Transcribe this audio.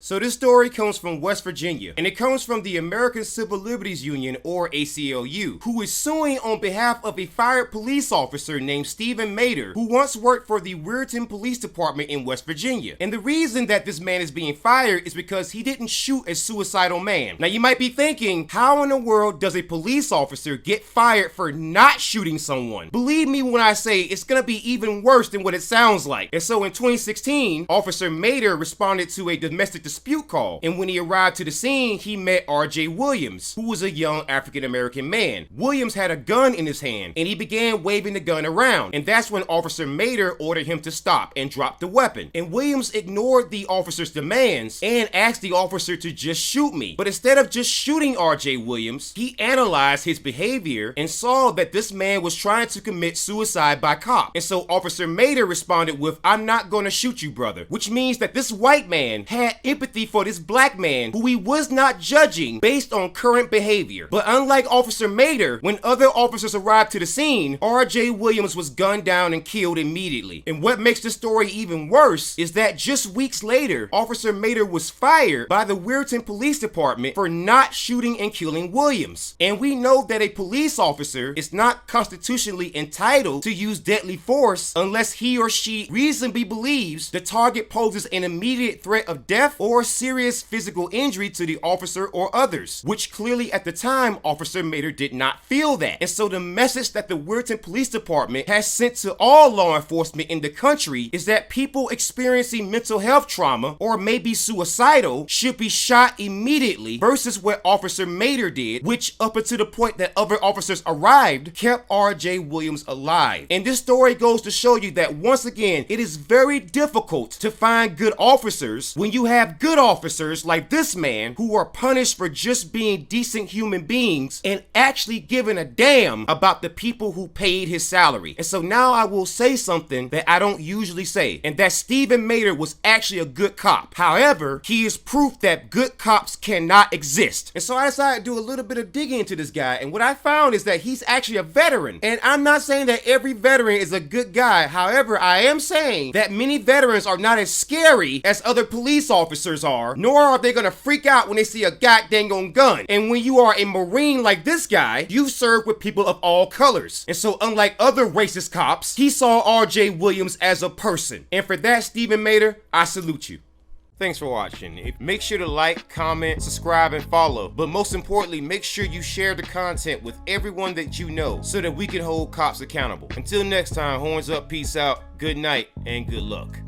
So this story comes from West Virginia, and it comes from the American Civil Liberties Union, or ACLU, who is suing on behalf of a fired police officer named Stephen Mader, who once worked for the Weirton Police Department in West Virginia. And the reason that this man is being fired is because he didn't shoot a suicidal man. Now you might be thinking, how in the world does a police officer get fired for not shooting someone? Believe me when I say it's gonna be even worse than what it sounds like. And so in 2016, Officer Mader responded to a domestic dispute call, and when he arrived to the scene, he met RJ Williams, who was a young African-American man. Williams had a gun in his hand, and he began waving the gun around, and that's when Officer Mader ordered him to stop and drop the weapon. And Williams ignored the officer's demands and asked the officer to just shoot me. But instead of just shooting RJ Williams, he analyzed his behavior and saw that this man was trying to commit suicide by cop. And so Officer Mader responded with, "I'm not gonna shoot you, brother," which means that this white man had empathy for this black man who he was not judging based on current behavior. But unlike Officer Mader, when other officers arrived to the scene, RJ Williams was gunned down and killed immediately. And what makes the story even worse is that just weeks later, Officer Mader was fired by the Weirton Police Department for not shooting and killing Williams. And we know that a police officer is not constitutionally entitled to use deadly force unless he or she reasonably believes the target poses an immediate threat of death or serious physical injury to the officer or others, which clearly at the time Officer Mader did not feel that. And so the message that the Weirton Police Department has sent to all law enforcement in the country is that people experiencing mental health trauma or maybe suicidal should be shot immediately versus what Officer Mader did, which up until the point that other officers arrived kept RJ Williams alive. And this story goes to show you that once again, it is very difficult to find good officers when you have good officers like this man who are punished for just being decent human beings and actually giving a damn about the people who paid his salary. And so now I will say something that I don't usually say, and that Stephen Mader was actually a good cop. However, he is proof that good cops cannot exist. And so I decided to do a little bit of digging into this guy, and what I found is that he's actually a veteran. And I'm not saying that every veteran is a good guy. However, I am saying that many veterans are not as scary as other police officers are, nor are they gonna freak out when they see a goddamn gun. And when you are a Marine like this guy, you've served with people of all colors. And so unlike other racist cops, he saw RJ Williams as a person. And for that, Stephen Mader, I salute you. Thanks for watching. Make sure to like, comment, subscribe, and follow. But most importantly, make sure you share the content with everyone that you know so that we can hold cops accountable. Until next time, horns up, peace out, good night, and good luck.